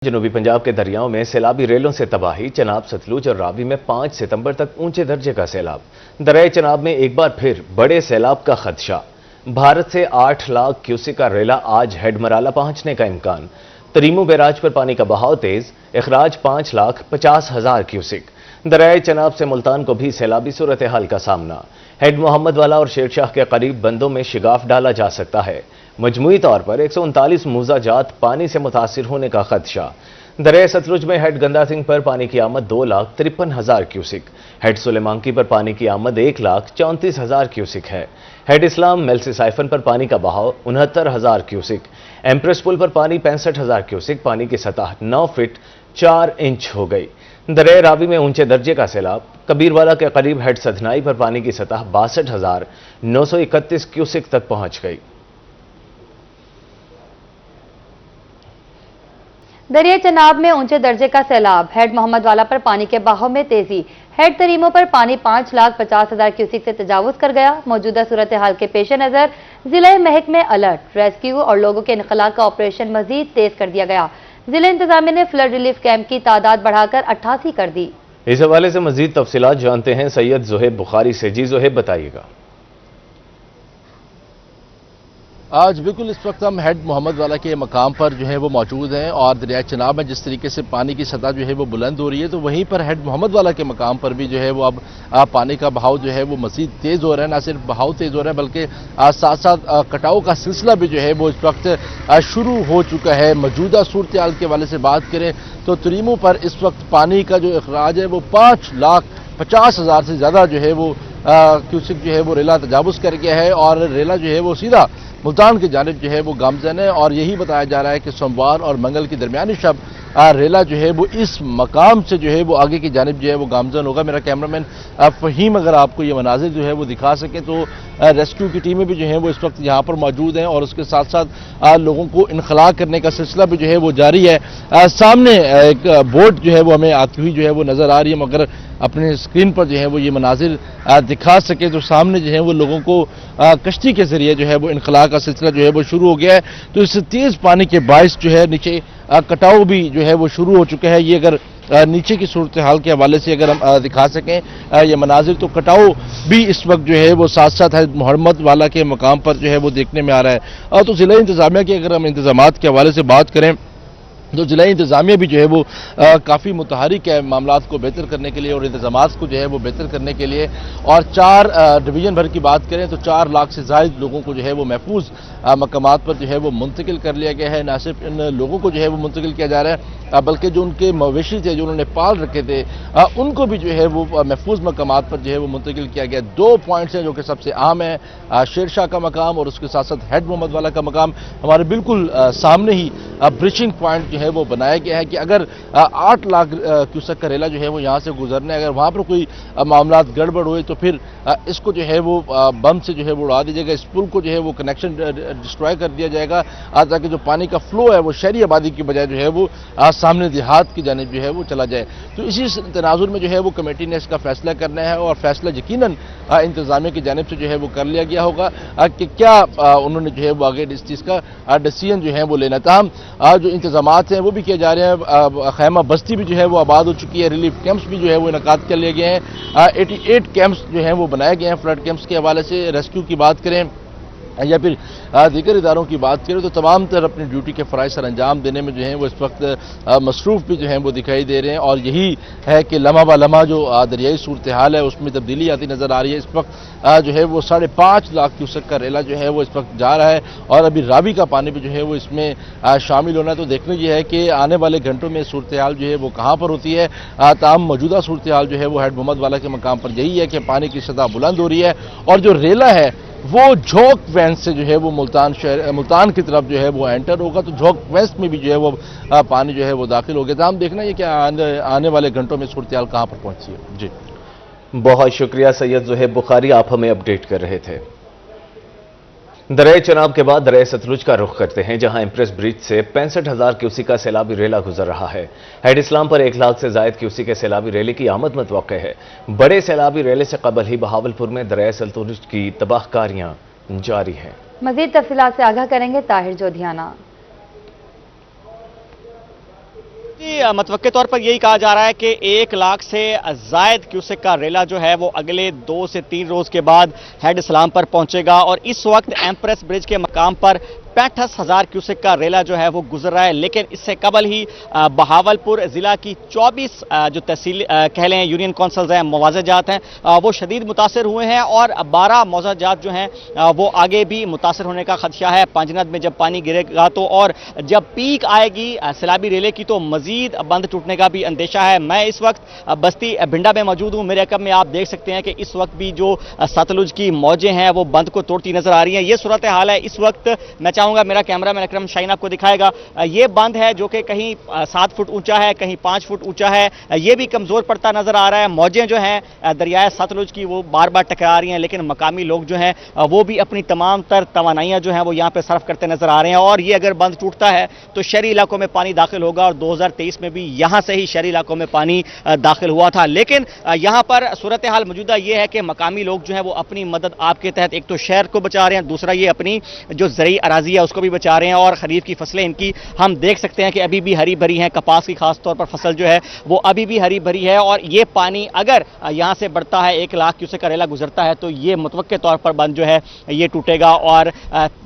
جنوبی پنجاب کے دریاؤں میں سیلابی ریلوں سے تباہی، چناب، ستلج اور راوی میں 5 ستمبر تک اونچے درجے کا سیلاب۔ دریائے چناب میں ایک بار پھر بڑے سیلاب کا خدشہ۔ بھارت سے 8 لاکھ کیوسک کا ریلا آج ہیڈ مرالہ پہنچنے کا امکان۔ تریمو بیراج پر پانی کا بہاؤ تیز، اخراج 5,50,000 کیوسک۔ دریائے چناب سے ملتان کو بھی سیلابی صورتحال کا سامنا۔ ہیڈ محمد والا اور شیر شاہ کے قریب بندوں میں شگاف ڈالا جا سکتا ہے۔ مجموعی طور پر 139 موزہ جات پانی سے متاثر ہونے کا خدشہ۔ دریائے ستلج میں ہیڈ گندا سنگھ پر پانی کی آمد 2,53,000 کیوسک۔ ہیڈ سلیمانکی پر پانی کی آمد 1,34,000 کیوسک ہے۔ ہیڈ اسلام میلسی سائفن پر پانی کا بہاؤ 69,000 کیوسک۔ ایمپریس پل پر پانی 65,000 کیوسک، پانی کی سطح 9 فٹ 4 انچ ہو گئی۔ دریائے راوی میں اونچے درجے کا سیلاب۔ کبیروالا کے قریب ہیڈ سدھنائی پر پانی کی سطح 62,931 کیوسک تک پہنچ گئی۔ دریائے چناب میں اونچے درجے کا سیلاب، ہیڈ محمد والا پر پانی کے بہاؤ میں تیزی۔ ہیڈ تریمو پر پانی 5,50,000 کیوسک سے تجاوز کر گیا۔ موجودہ صورتحال کے پیش نظر ضلع محکمہ الرٹ، ریسکیو اور لوگوں کے انخلاء کا آپریشن مزید تیز کر دیا گیا۔ ضلع انتظامیہ نے فلڈ ریلیف کیمپ کی تعداد بڑھا کر 88 کر دی۔ اس حوالے سے مزید تفصیلات جانتے ہیں سید زہیب بخاری سے۔ جی زہیب، بتائیے گا۔ آج بالکل اس وقت ہم ہیڈ محمد والا کے مقام پر جو ہے وہ موجود ہیں، اور دریائے چناب میں جس طریقے سے پانی کی سطح جو ہے وہ بلند ہو رہی ہے، تو وہیں پر ہیڈ محمد والا کے مقام پر بھی جو ہے وہ اب پانی کا بہاؤ جو ہے وہ مزید تیز ہو رہا ہے۔ نہ صرف بہاؤ تیز ہو رہا ہے بلکہ ساتھ ساتھ کٹاؤ کا سلسلہ بھی جو ہے وہ اس وقت شروع ہو چکا ہے۔ موجودہ صورتحال کے حوالے سے بات کریں تو تریمو پر اس وقت پانی کا جو اخراج ہے وہ 5,50,000 سے زیادہ جو ہے وہ کیوسک جو ہے وہ ریلا تجاوز کر گیا ہے، اور ریلا جو ہے وہ سیدھا ملتان کی جانب جو ہے وہ گامزن ہے، اور یہی بتایا جا رہا ہے کہ سوموار اور منگل کی درمیانی شب ریلا جو ہے وہ اس مقام سے جو ہے وہ آگے کی جانب جو ہے وہ گامزن ہوگا۔ میرا کیمرامین فہیم اگر آپ کو یہ مناظر جو ہے وہ دکھا سکے تو ریسکیو کی ٹیمیں بھی جو ہیں وہ اس وقت یہاں پر موجود ہیں، اور اس کے ساتھ ساتھ لوگوں کو انخلاء کرنے کا سلسلہ بھی جو ہے وہ جاری ہے۔ سامنے ایک بوٹ جو ہے وہ ہمیں آتی ہوئی جو ہے وہ نظر آ رہی ہے، مگر اپنے اسکرین پر جو ہے وہ یہ مناظر دکھا سکے تو سامنے جو ہے وہ لوگوں کو کشتی کے ذریعے جو ہے وہ انخلاء کا سلسلہ جو ہے وہ شروع ہو گیا ہے۔ تو اس تیز پانی کے باعث جو ہے نیچے کٹاؤ بھی جو ہے وہ شروع ہو چکا ہے۔ یہ اگر نیچے کی صورتحال کے حوالے سے اگر ہم دکھا سکیں یہ مناظر، تو کٹاؤ بھی اس وقت جو ہے وہ ساتھ ساتھ ہے محمد والا کے مقام پر جو ہے وہ دیکھنے میں آ رہا ہے۔ تو ضلع انتظامیہ کے اگر ہم انتظامات کے حوالے سے بات کریں تو ضلع انتظامیہ بھی جو ہے وہ کافی متحرک ہے معاملات کو بہتر کرنے کے لیے اور انتظامات کو جو ہے وہ بہتر کرنے کے لیے، اور 4 ڈویژن بھر کی بات کریں تو 4 لاکھ سے زائد لوگوں کو جو ہے وہ محفوظ مقامات پر جو ہے وہ منتقل کر لیا گیا ہے۔ نہ صرف ان لوگوں کو جو ہے وہ منتقل کیا جا رہا ہے بلکہ جو ان کے مویشی تھے جو انہوں نے پال رکھے تھے ان کو بھی جو ہے وہ محفوظ مقامات پر جو ہے وہ منتقل کیا گیا۔ 2 پوائنٹس ہیں جو کہ سب سے اہم ہیں، شیر شاہ کا مقام اور اس کے ساتھ ساتھ ہیڈ محمد والا کا مقام۔ ہمارے بالکل سامنے ہی بریچنگ پوائنٹ جو ہے وہ بنایا گیا ہے کہ اگر 8 لاکھ کیوسک کا ریلا جو ہے وہ یہاں سے گزرنا ہے، اگر وہاں پر کوئی معاملات گڑبڑ ہوئے تو پھر اس کو جو ہے وہ بم سے جو ہے وہ اڑا دی جائے گا، اس پل کو جو ہے وہ کنیکشن ڈسٹروائے کر دیا جائے گا تاکہ جو پانی کا فلو ہے وہ شہری آبادی کی بجائے جو ہے وہ سامنے دیہات کی جانب جو ہے وہ چلا جائے۔ تو اسی تناظر میں جو ہے وہ کمیٹی نے اس کا فیصلہ کرنا ہے، اور فیصلہ یقیناً انتظامیہ کی جانب سے جو ہے وہ کر لیا گیا ہوگا کہ کیا انہوں نے جو ہے وہ آگے اس چیز کا ڈیسیژن جو ہے وہ لینا تھا۔ جو انتظامات ہیں وہ بھی کیے جا رہے ہیں، خیمہ بستی بھی جو ہے وہ آباد ہو چکی ہے، ریلیف کیمپس بھی جو ہے وہ انعقاد کر لیے گئے ہیں، 88 کیمپس جو ہیں وہ بنائے گئے ہیں۔ فلڈ کیمپس کے حوالے سے ریسکیو کی بات کریں یا پھر دیگر اداروں کی بات کریں تو تمام تر اپنی ڈیوٹی کے فرائض سر انجام دینے میں جو ہیں وہ اس وقت مصروف بھی جو ہیں وہ دکھائی دے رہے ہیں، اور یہی ہے کہ لمحہ بہ لمحہ جو دریائی صورتحال ہے اس میں تبدیلی آتی نظر آ رہی ہے۔ اس وقت جو ہے وہ 5.5 لاکھ کیوسک کا ریلا جو ہے وہ اس وقت جا رہا ہے، اور ابھی راوی کا پانی بھی جو ہے وہ اس میں شامل ہونا ہے۔ تو دیکھنا یہ ہے کہ آنے والے گھنٹوں میں صورتحال جو ہے وہ کہاں پر ہوتی ہے۔ تاہم موجودہ صورتحال جو ہے وہ ہیڈ محمد والا کے مقام پر یہی ہے کہ پانی کی سطح بلند ہو رہی ہے، اور جو ریلا ہے وہ جھوک وینس سے جو ہے وہ ملتان کی طرف جو ہے وہ انٹر ہوگا، تو جھوک وینس میں بھی جو ہے وہ پانی جو ہے وہ داخل ہو گیا تھا۔ ہم دیکھنا یہ کہ آنے والے گھنٹوں میں صورتحال کہاں پر پہنچی ہے۔ جی بہت شکریہ سید زہیب بخاری، آپ ہمیں اپڈیٹ کر رہے تھے۔ دریائے چناب کے بعد دریائے ستلج کا رخ کرتے ہیں، جہاں ایمپریس برج سے 65,000 کیوسک کا سیلابی ریلا گزر رہا ہے۔ ہیڈ اسلام پر 1 لاکھ سے زائد کیوسک کے سیلابی ریلے کی آمد متوقع ہے۔ بڑے سیلابی ریلے سے قبل ہی بہاولپور میں دریائے ستلج کی تباہ کاریاں جاری ہیں۔ مزید تفصیلات سے آگاہ کریں گے طاہر جودھیانہ۔ मतवक्के तौर पर यही कहा जा रहा है कि 1 लाख से जायद क्यूसेक का रेला जो है वो अगले 2 से 3 रोज के बाद हेड इस्लाम पर पहुंचेगा और इस वक्त एम्प्रेस ब्रिज के मकाम पर 65,000 क्यूसेक का रेला जो है वो गुजर रहा है। लेकिन इससे कबल ही बहावलपुर जिला की 24 जो तहसील कह लें यूनियन कौंसल्स हैं, मुआवजात हैं, वो शदीद मुतासर हुए हैं और 12 मुआवजात जो हैं वो आगे भी मुतासर होने का खदशा है। पांजनद में जब पानी गिरेगा तो और जब पीक आएगी सैलाबी रेले की तो मजीद बंद टूटने का भी अंदेशा है। मैं इस वक्त बस्ती भिंडा में मौजूद हूँ। मेरे अकब में आप देख सकते हैं कि इस वक्त भी जो सतलुज की मौजें हैं वो बंद को तोड़ती नजर आ रही हैं। ये सूरत हाल है इस वक्त। मैं चाहूंगा मेरा कैमरामैन अकरम शाहीन आपको दिखाएगा। ये बंद है जो कि कहीं 7 फुट ऊंचा है, कहीं 5 फुट ऊंचा है। ये भी कमजोर पड़ता नजर आ रहा है। मौजें जो हैं दरियाए सतलुज की वो बार बार टकरा रही हैं, लेकिन मकामी लोग जो हैं वो भी अपनी तमाम तर तवानाइयां जो हैं वो यहाँ पे सर्फ करते नजर आ रहे हैं। और ये अगर बंद टूटता है तो शहरी इलाकों में पानी दाखिल होगा और 2023 में भी यहाँ से ही शहरी इलाकों में पानी दाखिल हुआ था। लेकिन यहाँ पर सूरत हाल मौजूदा ये है कि मकामी लोग जो है वो अपनी मदद आपके तहत एक तो शहर को बचा रहे हैं, दूसरा ये अपनी जो ज़रई अराजी है उसको भी बचा रहे हैं। और खरीफ की फसलें इनकी हम देख सकते हैं कि अभी भी हरी भरी हैं। कपास की खास तौर पर फसल जो है वो अभी भी हरी भरी है और ये पानी अगर यहाँ से बढ़ता है 1 लाख क्यूसेक का रेला गुजरता है तो ये मुतवक्के तौर पर बंद जो है ये टूटेगा और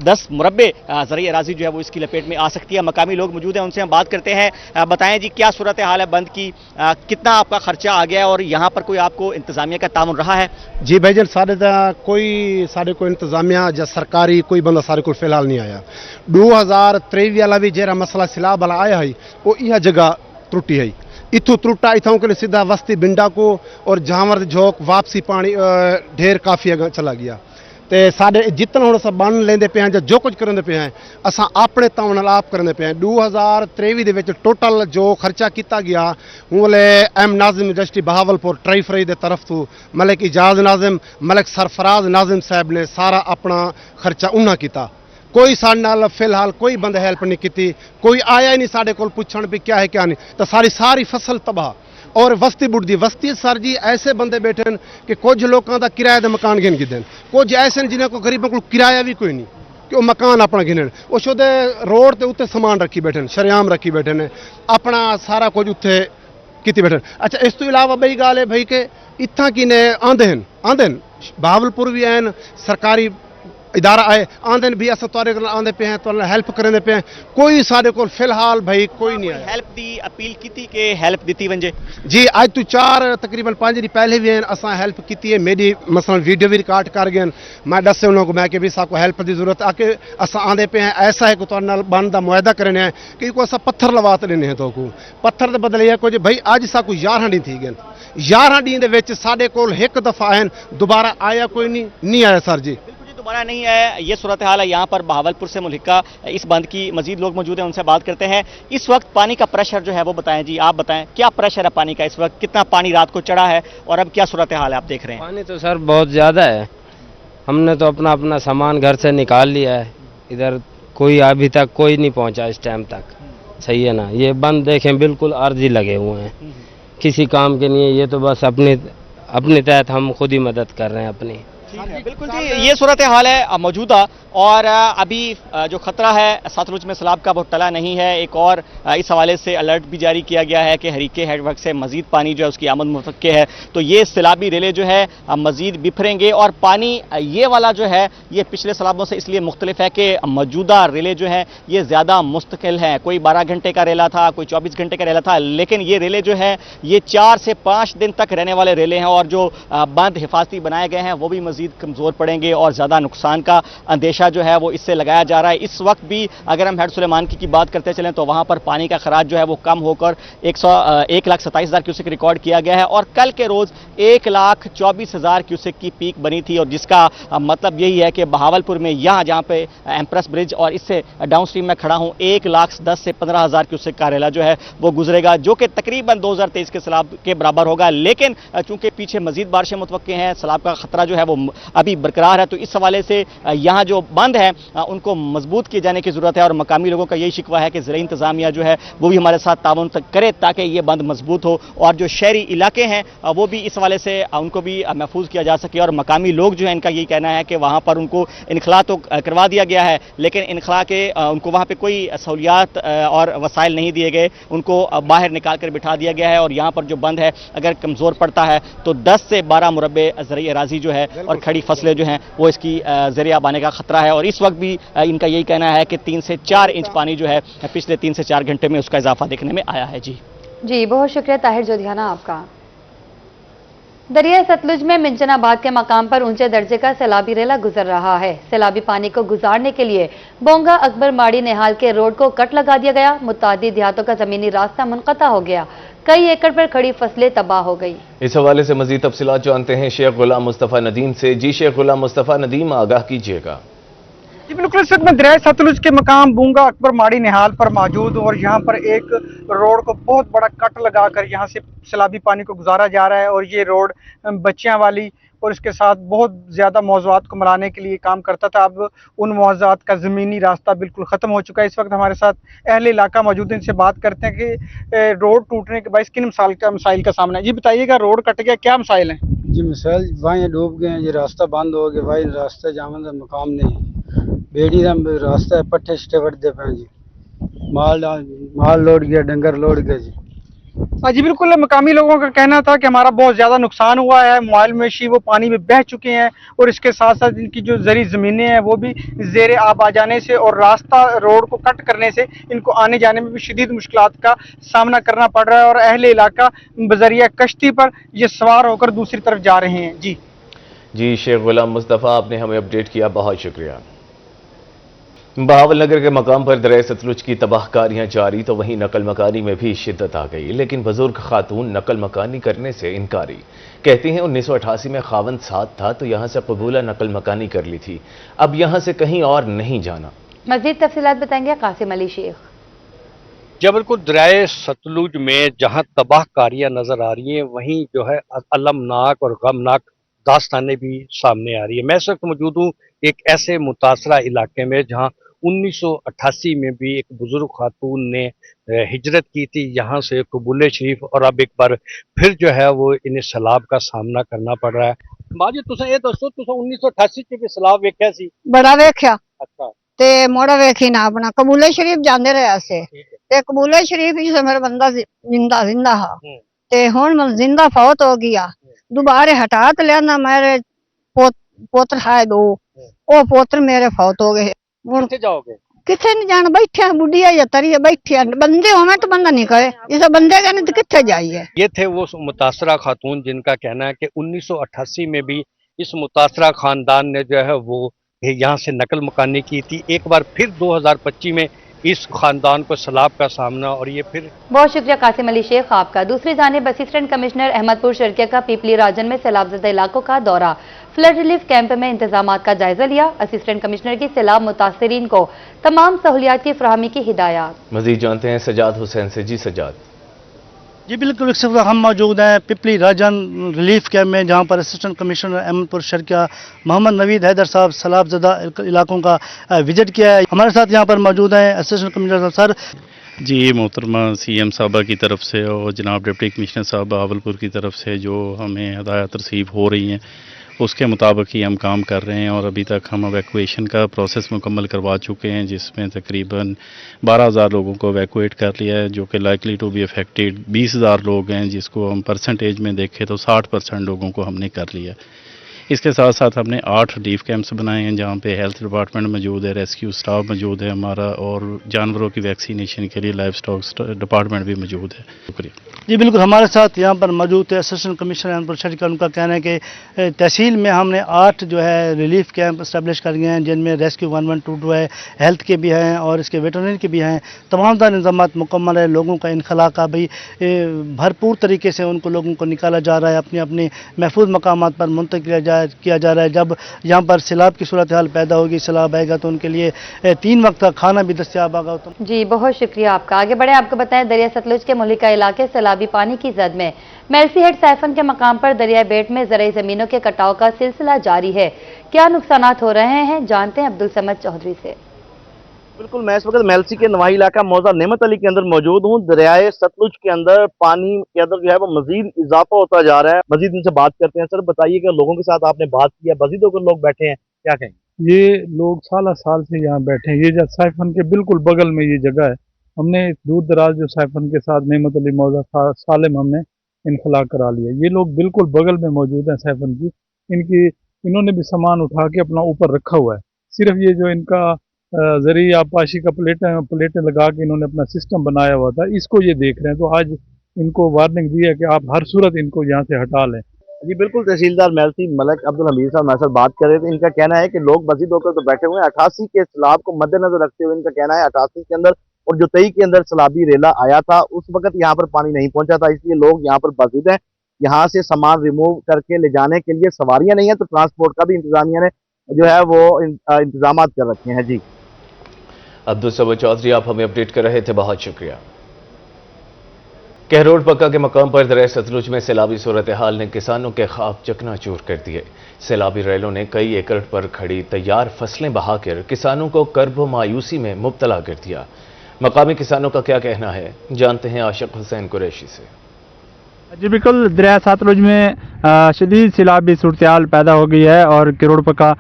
10 मुरब्बे ज़रई अराजी जो है वो इसकी लपेट में आ सकती है। मकामी लोग मौजूद हैं, उनसे हम बात करते हैं। बताएं जी क्या सूरत हाल है बंद की, कितना आपका खर्चा आ गया है और यहाँ पर कोई आपको इंतजामिया का तामुन रहा है? जी भाईजान साढ़े को इंतजामिया या सरकारी कोई बंदा सारे को फिलहाल नहीं आया। 2023 वाला भी जेरा मसला सिलाब वाला आया है वो यह जगह त्रुटि है। इथों त्रुटा इथों के लिए सीधा वस्ती बिंडा को और जावर झोंक वापसी पानी ढेर काफ़ी अगर चला गया। तो साढ़े जितना हम सब बन लेंदे पे हैं जो कुछ करते पे हैं असा अपने ताव नाल आप करते पे हैं। 2023 दे टोटल जो खर्चा किया गया हूँ एम नाजिम यूनिवर्सिटी बहावलपुर ट्राईफरी दे तरफ तो मलिक इजाज नाजिम मलिक सरफराज नाजिम साहब ने सारा अपना खर्चा उन्हें किया। कोई साढ़े नाल फिलहाल कोई बंद हेल्प नहीं की, कोई आया ही नहीं साढ़े को पूछण भी क्या है क्या नहीं। तो सारी फसल तबाह और वस्ती बुढ़दी वस्ती सर जी ऐसे बंदे बैठे हैं कि कुछ लोगों का किराए का मकान गिन गिदन, कुछ ऐसे जिन्हें को गरीबों को किराया भी कोई नहीं कि वो मकान अपना गिनन। वो शुद्ध रोड के उत्ते समान रखी बैठे, शरेआम रखी बैठे ने, अपना सारा कुछ उत्थे की बैठे। अच्छा इस तो इलावा बई गाल है भाई के इतना कि ने आंदे बहावलपुर भी हैं सरकारी इदारा आए आंदे भी अस आंदे पे हैं तो हेल्प करेंदे पे हैं। कोई साढ़े को फिलहाल भाई कोई नहीं आया। हेल्प दी अपील की थी कि हेल्प दी वंजे जी आज तो 4 तकरीबन 5 दिन पहले भी हैं असा हेल्प की है। मेरी मसलन वीडियो भी रिकॉर्ड कर गए मैं दसे उन्होंने को मैं कि भी साको हेल्प की जरूरत आके असा आंदे पे हैं। ऐसा है कि तो बन का मुआदा करने हैं कि को असा पत्थर लवा लेने हैं तो को पत्थर के बदले है कुछ भाई अज साको 11 दिन थी गए 11 दिन के साढ़े को एक दफा है दोबारा आया कोई नहीं आया सर जी दोबारा नहीं है। ये सूरत हाल है यहाँ पर बहावलपुर से मुल्हिका इस बंद की। मजीद लोग मौजूद हैं, उनसे बात करते हैं। इस वक्त पानी का प्रेशर जो है वो बताएं जी, आप बताएं क्या प्रेशर है पानी का इस वक्त, कितना पानी रात को चढ़ा है और अब क्या सूरत हाल है आप देख रहे हैं? पानी तो सर बहुत ज़्यादा है। हमने तो अपना सामान घर से निकाल लिया है, इधर कोई अभी तक कोई नहीं पहुँचा इस टाइम तक। सही है ना, ये बंद देखें बिल्कुल अर्जी लगे हुए हैं, किसी काम के नहीं है। ये तो बस अपने तहत हम खुद ही मदद कर रहे हैं अपनी। बिल्कुल जी, ये सूरत हाल है मौजूदा। और अभी जो खतरा है सतलुज में सैलाब का वो टला नहीं है। एक और इस हवाले से अलर्ट भी जारी किया गया है कि हरीके हेडवर्क से मजीद पानी जो है उसकी आमद मुतवक्के है। तो ये सैलाबी रेले जो है मजीद बिफरेंगे और पानी ये वाला जो है ये पिछले सैलाबों से इसलिए मुख्तलिफ है कि मौजूदा रेले जो हैं ये ज़्यादा मुस्तकिल हैं। कोई 12 घंटे का रेला था, कोई 24 घंटे का रेला था, लेकिन ये रेले जो है ये 4 से 5 दिन तक रहने वाले रेले हैं और जो बंद हिफाजती बनाए गए हैं वो भी मजीद कमज़ोर पड़ेंगे और ज़्यादा नुकसान का अंदेशा जो है वो इससे लगाया जा रहा है। इस वक्त भी अगर हम हेड सुलेमान की बात करते चलें तो वहां पर पानी का खराज जो है वो कम होकर 1,27,000 क्यूसेक रिकॉर्ड किया गया है और कल के रोज 1,24,000 क्यूसेक की पीक बनी थी। और जिसका मतलब यही है कि बहावलपुर में यहाँ जहां पे एम्प्रेस ब्रिज और इससे डाउन स्ट्रीम में खड़ा हूं 1,10,000 से 15,000 क्यूसेक का रेला जो है वो गुजरेगा, जो कि तकरीबन 2023 के सैलाब के बराबर होगा। लेकिन चूंकि पीछे मजीद बारिशें मुतवक्के हैं, सैलाब का खतरा जो है वो अभी बरकरार है। तो इस हवाले से यहाँ जो बंद है उनको मजबूत किए जाने की ज़रूरत है और मकामी लोगों का यही शिकवा है कि ज़िला इंतज़ामिया जो है वो भी हमारे साथ ताउन करे ताकि ये बंद मजबूत हो और जो शहरी इलाके हैं वो भी इस हवाले से उनको भी महफूज किया जा सके। और मकामी लोग जो है इनका यही कहना है कि वहाँ पर उनको इनखला तो करवा दिया गया है, लेकिन इनखला के उनको वहाँ पे कोई सहूलियात और वसाइल नहीं दिए गए, उनको बाहर निकाल कर बिठा दिया गया है। और यहाँ पर जो बंद है अगर कमज़ोर पड़ता है तो 10 से 12 मुरब्बे ज़रिए अराज़ी जो है और खड़ी फसलें जो हैं वो इसकी ज़रिए आने का ख़तरा है। और इस वक्त भी इनका यही कहना है कि 3 से 4 इंच पानी जो है पिछले 3 से 4 घंटे में उसका इजाफा देखने में आया है। जी बहुत शुक्रिया ताहिर जोधियाना आपका। दरिया सतलुज में मिंचनाबाद के मकाम पर ऊंचे दर्जे का सैलाबी रेला गुजर रहा है। सैलाबी पानी को गुजारने के लिए बोंगा अकबर माड़ी नेहाल के रोड को कट लगा दिया गया। मुतादी देहातों का जमीनी रास्ता मुनक़ता हो गया, कई एकड़ पर खड़ी फसलें तबाह हो गई। इस हवाले से मजीद तफसीलात जानते हैं शेख गुलाम मुस्तफ़ा नदीम से। जी शेख गुलाम मुस्तफ़ा नदीम, आगाह कीजिएगा। जी बिल्कुल, इस वक्त मैं दरिया सतलुज के मकाम बूंगा अकबर माड़ी निहाल पर मौजूद हूँ और यहाँ पर एक रोड को बहुत बड़ा कट लगाकर यहाँ से सैलाबी पानी को गुजारा जा रहा है। और ये रोड बच्चियाँ वाली और इसके साथ बहुत ज़्यादा मौज़ूआत को मिलाने के लिए काम करता था। अब उन मौज़ूआत का ज़मीनी रास्ता बिल्कुल ख़त्म हो चुका है। इस वक्त हमारे साथ अहले इलाका मौजूद है, इनसे बात करते हैं कि रोड टूटने के बायस किन मसाइल का सामना है। जी बताइएगा, रोड कट गया, क्या मसाइल हैं? जी मसाइल वहाँ डूब गए हैं, ये रास्ता बंद हो गया भाई, रास्ता जाने का मकाम नहीं, बेड़ी का रास्ता है, पट्ठे शट्ठे वटते पे जी, माल लोड गया, डंगर लोड गया जी। जी बिल्कुल, मकामी लोगों का कहना था कि हमारा बहुत ज़्यादा नुकसान हुआ है, माल मवेशी वो पानी में बह चुके हैं और इसके साथ साथ इनकी जो ज़री ज़मीनें हैं वो भी ज़ेरे आब आ जाने से और रास्ता रोड को कट करने से इनको आने जाने में भी शदीद मुश्किलात का सामना करना पड़ रहा है। और अहले इलाका बज़रिया कश्ती पर ये सवार होकर दूसरी तरफ जा रहे हैं। जी शेख गुलाम मुस्तफ़ा, आपने हमें अपडेट किया, बहुत शुक्रिया। बहावल नगर के मकाम पर दरिया सतलुज की तबाहकारियां जारी तो वहीं नकल मकानी में भी शिद्दत आ गई, लेकिन बुजुर्ग खातून नकल मकानी करने से इनकारी। कहती हैं 1988 में खावंद साथ था तो यहां से कबूला नकल मकानी कर ली थी, अब यहां से कहीं और नहीं जाना। मजीद तफसीलात बताएंगे कासिम अली शेख। जबलपुर दरिया सतलुज में जहां तबाहकारियां नजर आ रही हैं वहीं जो है अलमनाक और गमनाक दास्तानें भी सामने आ रही है। मैं इस वक्त मौजूद हूँ एक ऐसे मुतासरा इलाके में जहां 1988 में भी एक बुजुर्ग खातून ने हिजरत की थी यहाँ से कबूले शरीफ, और अब एक बार फिर जो है वो इन्हें सैलाब का सामना करना पड़ रहा है। बाजी तुसा ये दसो, तुसा 1988 च भी सैलाब वेख्या सी? बड़ा वेख्या। अच्छा, ते मोड़ा वेखी ना अपना कबूले शरीफ जांदे रहे से ते कबूले शरीफ ही से मेरा बंदा जिंदा हा ते हुन मैं जिंदा फौत हो गया, दोबारा हटा तो लिया मेरे पोत्र है दो, ओ पोत्र मेरे फौत हो गए। किथे जाओगे? किथे नहीं जाना, बैठे बुढ़िया या तरी बैठे, बंदे होवे तो बंदा नहीं करे, इसे बंदे का नहीं तो किथे जाइए। ये थे वो मुतासरा खातून जिनका कहना है कि 1988 में भी इस मुतासरा खानदान ने जो है वो यहाँ से नकल मकानी की थी। एक बार फिर 2025 में इस खानदान को सैलाब का सामना, और ये फिर। बहुत शुक्रिया कासिम अली शेख आपका। दूसरी जानिब असिस्टेंट कमिश्नर अहमदपुर शर्किया का पीपली राजन में सैलाबजदा इलाकों का दौरा, फ्लड रिलीफ कैंप में इंतजाम का जायजा लिया। असिस्टेंट कमिश्नर की सैलाब मुतासरीन को तमाम सहूलियात की फराहमी की हिदायत। मजीद जानते हैं सजाद हुसैन से। जी सजाद। जी बिल्कुल, इस वक्त हम मौजूद हैं पिपली राजन रिलीफ कैंप में, जहां पर असिस्टेंट कमिश्नर अहमदपुर शर्किया मोहम्मद नवीद हैदर साहब सैलाबज़दा इलाकों का विजिट किया है। हमारे साथ यहां पर मौजूद हैं असिस्टेंट कमिश्नर सर। जी, मोहतरमा सीएम साहबा की तरफ से और जनाब डिप्टी कमिश्नर साहब बहावलपुर की तरफ से जो हमें हदायत रसीव हो रही हैं उसके मुताबिक ही हम काम कर रहे हैं, और अभी तक हम एवैक्यूएशन का प्रोसेस मुकम्मल करवा चुके हैं, जिसमें तकरीबन 12,000 लोगों को एवैक्यूएट कर लिया है, जो कि लाइकली टू बी अफेक्टेड 20,000 लोग हैं, जिसको हम परसेंटेज में देखें तो 60% लोगों को हमने कर लिया। इसके साथ साथ हमने 8 रिलीफ कैंप्स बनाए हैं जहाँ पे हेल्थ डिपार्टमेंट मौजूद है, रेस्क्यू स्टाफ मौजूद है हमारा, और जानवरों की वैक्सीनेशन के लिए लाइफ स्टॉक डिपार्टमेंट भी मौजूद है। शुक्रिया। जी बिल्कुल, हमारे साथ यहाँ पर मौजूद है असिस्टेंट कमिश्नर अहमदपुर शर्किया। उनका कहना है कि तहसील में हमने 8 जो है रिलीफ कैंप इस्टेब्लिश कर गए हैं, जिनमें रेस्क्यू 1122 है, हेल्थ के भी हैं और इसके वेटरनरी के भी हैं। तमाम तरह इंतजाम मुकम्मल है। लोगों का इनखला का भी भरपूर तरीके से उनको लोगों को निकाला जा रहा है, अपने अपने महफूज मकामात पर मुंतकिल किया जा किया जा रहा है। जब यहाँ पर सैलाब की सूरत हाल पैदा होगी, सैलाब आएगा तो उनके लिए 3 वक्त का खाना भी दस्तियाब होगा। जी बहुत शुक्रिया आपका। आगे बढ़े, आपको बताएं दरिया सतलुज के मुहलिका इलाके सैलाबी पानी की जद में। मेलसी हेड साइफन के मकाम पर दरिया बेट में ज़रई ज़मीनों के कटाव का सिलसिला जारी है। क्या नुकसानात हो रहे हैं, जानते हैं अब्दुल समद चौधरी से। बिल्कुल, मैं इस वक्त मेलसी के नवाही इलाका मौजा नेमत अली के अंदर मौजूद हूँ। दरियाए सतलुज के अंदर पानी के अंदर जो है वो मजीद इजाफा होता जा रहा है। मजीद इनसे बात करते हैं। सर बताइए कि लोगों के साथ आपने बात की है, मजीद होकर लोग बैठे हैं, क्या कहेंगे? ये लोग साल से यहाँ बैठे हैं। ये जो साइफन के बिल्कुल बगल में ये जगह है। हमने दूर दराज जो साइफन के साथ नेमत अली मौजा सालिम हमने इनखला करा लिया। ये लोग बिल्कुल बगल में मौजूद हैं साइफन की। इन्होंने भी सामान उठा के अपना ऊपर रखा हुआ है। सिर्फ ये जो इनका जरिए आपाशी का प्लेटें लगा के इन्होंने अपना सिस्टम बनाया हुआ था, इसको ये देख रहे हैं। तो आज इनको वार्निंग दी है कि आप हर सूरत इनको यहाँ से हटा लें। जी बिल्कुल, तहसीलदार मेलसी मलक अब्दुल हमीद साहब हमारे साथ बात कर रहे थे। इनका कहना है कि लोग मजीद होकर तो बैठे हुए हैं। 88 के सैलाब को मद्देनजर रखते हुए इनका कहना है 88 के अंदर और जो 23 के अंदर सैलाबी रेला आया था उस वक्त यहाँ पर पानी नहीं पहुंचा था, इसलिए लोग यहाँ पर मौजूद हैं। यहाँ से सामान रिमूव करके ले जाने के लिए सवारियां नहीं है, तो ट्रांसपोर्ट का भी इंतजामिया ने जो है वो इंतजाम कर रखे हैं। जी अब्दुल समद चौधरी, आप हमें अपडेट कर रहे थे, बहुत शुक्रिया। कहरोड पक्का के मकाम पर दरिया सतलुज में सैलाबी सूरत हाल ने किसानों के ख्वाब चकनाचूर कर दिए। सैलाबी रेलों ने कई एकड़ पर खड़ी तैयार फसलें बहाकर किसानों को कर्ब व मायूसी में मुब्तला कर दिया। मकामी किसानों का क्या कहना है, जानते हैं आशिक हुसैन कुरैशी से। जी बिल्कुल, दरिया सतलुज में शदीद सैलाबी सूरत पैदा हो गई है और करोड़ पक्का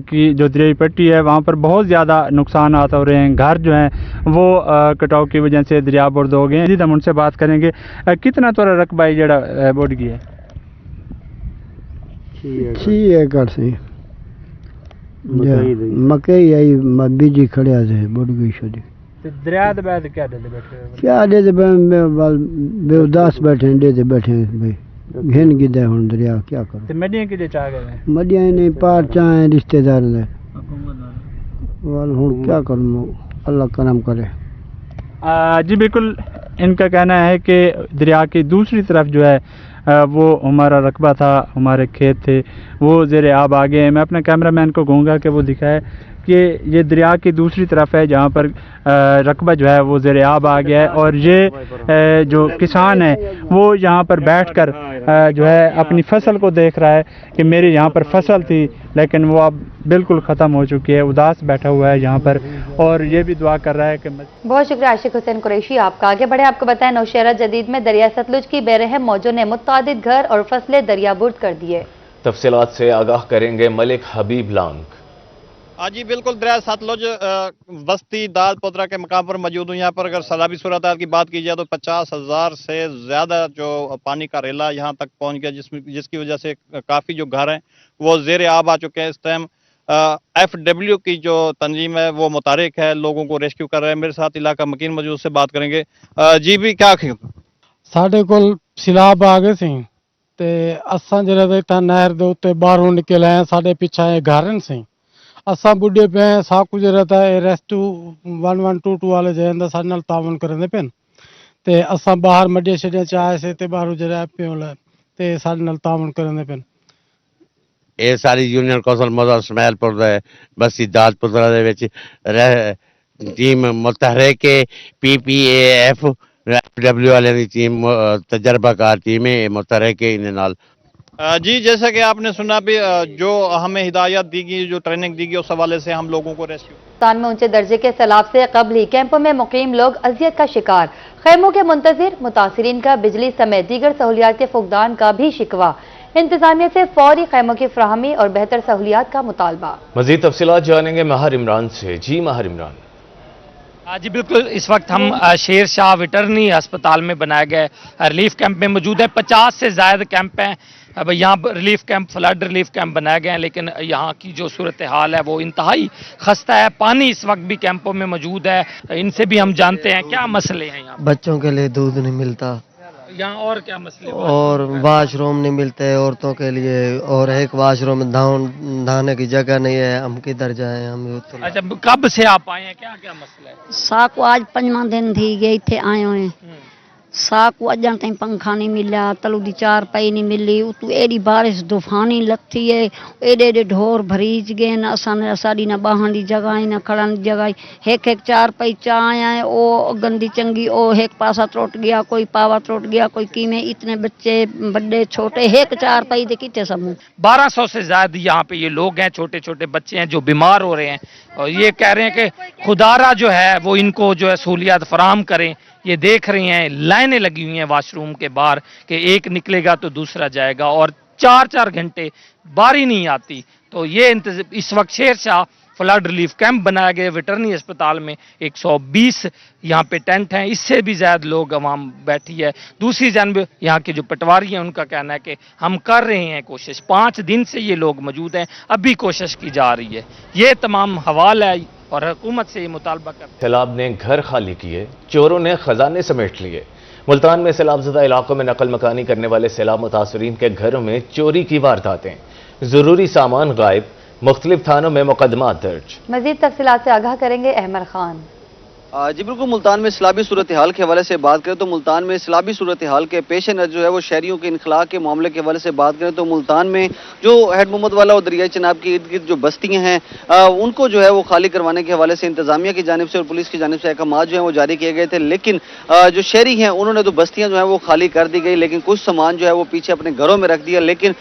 की जो दरियाई पट्टी है वहाँ पर बहुत ज़्यादा नुकसान हो रहे हैं। घर जो हैं वो कटाव की वजह से दरिया बुर्द हो गए हैं। हम उनसे बात करेंगे। कितना तोरा रकबा है जड़ा बुड़ गई है? 6 एकड़ से मकई आई बीजी खड़िया से बुड़ गई छोड़ी। दरिया दे बैठ क्या दे बैठे क्या दे बेउदास बैठे दे बैठे भाई घिन गिदा हुन दरिया क्या करो। ते मडियां किदे चा गए? मडियां नहीं पार चाहे रिश्तेदार दे वाल हुन क्या करूं, अल्लाह करम करे। जी बिल्कुल, इनका कहना है कि दरिया की दूसरी तरफ जो है वो हमारा रकबा था, हमारे खेत थे, वो ज़ेरे आब आ गए हैं। मैं अपने कैमरामैन को कहूँगा कि वो दिखाए कि ये दरिया की दूसरी तरफ है जहाँ पर रकबा जो है वो ज़ेरे आब आ गया है और ये जो किसान है वो यहाँ पर बैठकर जो है अपनी फसल को देख रहा है कि मेरी यहाँ पर फसल थी लेकिन वो अब बिल्कुल ख़त्म हो चुकी है। उदास बैठा हुआ है यहाँ पर और ये भी दुआ कर रहा है कि बहुत शुक्रिया आशिक हुसैन कुरैशी आपका। आगे बढ़े, आपको बताएं नौशहरा जदीद में दरिया सतलुज की बेरहम मौजों ने मुतादिद घर और फसलें दरिया बुर्द कर दिए। तफसीलात से आगाह करेंगे मलिक हबीब लांग। जी बिल्कुल, दरिया सतलुज बस्ती दाल पोतरा के मकाम पर मौजूद हूँ। यहाँ पर अगर सैलाबी सूरत हाल की बात की जाए तो 50,000 से ज़्यादा जो पानी का रेला यहाँ तक पहुँच गया, जिसकी वजह से काफ़ी जो घर हैं वो ज़ेर आब आ चुके हैं। इस टाइम FW की जो तंजीम है वो मुतारिक है, लोगों को रेस्क्यू कर रहे हैं। मेरे साथ इलाका मकीन मौजूद से बात करेंगे। जी भी क्या साढ़े को सैलाब आ गए सी ते असां जेह्ड़ा नहर दे उत्ते बाहरों निकल आए, साढ़े पिछा घर सी असा बुढ़े पे सब कुछ रहता है। रेस्क्यू 1122 वाले जो सारे नाल तावन करते पे ते असा बाहर मड्डिया शड्डिया च आए से ते बाहरों जो प्योल ते सारे नाल तावन करते पे। ये सारी यूनियन कौंसल मौजा स्मैलपुर बस्ती दादपुतरा दे विच टीम मुतहरिक PPAF FW वाले की टीम तजर्बाकार टीम है मुतहरिक इन नाल। जी जैसा कि आपने सुना भी जो हमें हिदायत दी गई, जो ट्रेनिंग दी गई, उस हवाले से हम लोगों को रेस्क्यू पाकिस्तान में ऊंचे दर्जे के सैलाब से कबल ही कैंपों में मुकीम लोग अजियत का शिकार, खैमों के मुंतजिर, मुतासिरीन का बिजली समेत दीगर सहूलियात के फुकदान का भी शिकवा। इंतजामिया से फौरी खैमों की फ्राहमी और बेहतर सहूलियात का मुतालबा। मजीद तफसीलात जानेंगे माहिर इमरान से। जी माहिर इमरान। जी बिल्कुल, इस वक्त हम शेर शाह वेटरनरी अस्पताल में बनाए गए रिलीफ कैंप में मौजूद है। 50 से ज़्यादा कैंप हैं। अब यहाँ relief camp, flood relief camp बनाए गए हैं, लेकिन यहाँ की जो सूरत हाल है वो इंतहाई खस्ता है। पानी इस वक्त भी कैंपों में मौजूद है। इनसे भी हम जानते हैं क्या मसले हैं यहाँ। बच्चों के लिए दूध नहीं मिलता यहाँ, और क्या मसले, और वाशरूम नहीं मिलते औरतों के लिए, और एक वाशरूम नहाने की जगह नहीं है। हम किधर जाएं? हम अच्छा, कब से आप आए हैं, क्या क्या मसला है? साको आज 5वां दिन थी गए थे आए हुए साकू अॼां ताईं पंखा नहीं मिला, तलू दी चार पाई नहीं मिली, उतू एडी बारिश तूफानी लथी है, एडे एडे ढोर भरीज गए न, असाने साडी ना बाहन दी जगह ही ना खड़न दी जगह, एक एक चार पाई चाय है ओ गंदी चंगी, ओ एक पासा त्रुट गया, कोई पावा त्रुट गया, कोई कीमे, इतने बच्चे बड़े छोटे एक चार पाई दे किते समूह 1200 से ज्यादा यहाँ पे ये लोग हैं, छोटे छोटे बच्चे हैं जो बीमार हो रहे हैं, और ये कह रहे हैं कि खुदारा जो है वो इनको जो है सहूलियत फराहम करें। ये देख रही हैं लाइनें लगी हुई हैं वाशरूम के बाहर कि एक निकलेगा तो दूसरा जाएगा, और 4-4 घंटे बारी नहीं आती। तो ये इस वक्त शेरशाह फ्लड रिलीफ कैंप बनाया गया वेटरनरी अस्पताल में, 120 यहाँ पे टेंट हैं, इससे भी ज्यादा लोग अवाम बैठी है। दूसरी जानब यहाँ के जो पटवारी हैं उनका कहना है कि हम कर रहे हैं कोशिश, 5 दिन से ये लोग मौजूद हैं, अभी कोशिश की जा रही है। ये तमाम हवाल है और हुकूमत से ये मुतालबा करते हैं। सैलाब ने घर खाली किए, चोरों ने खजाने समेट लिए। मुल्तान में सैलाबज़दा इलाकों में नकल मकानी करने वाले सैलाब मुतासरीन के घरों में चोरी की वारदातें, जरूरी सामान गायब, मुख्तलिफ थानों में मुकदमात दर्ज। मजीद तफसीलात से आगाह करेंगे अहमद खान। जी बिल्कुल, मुल्तान में सैलाबी सूरत हाल के हवाले से बात करें तो मुल्तान में सैलाबी सूरत हाल के पेश नज़र जो है वो शहरियों के इनखला के मामले के हवाले से बात करें तो मुल्तान में जो हेड मोहम्मद वाला और दरियाई चनाब के इर्द गिर्द जो बस्तियां हैं उनको जो है वो खाली करवाने के हवाले से इंतजामिया की जानिब से और पुलिस की जानिब से अहकाम जो है वो जारी किए गए थे, लेकिन जो शहरी हैं उन्होंने तो बस्तियां जो है वो खाली कर दी गई, लेकिन कुछ सामान जो है वो पीछे अपने घरों में रख दिया। लेकिन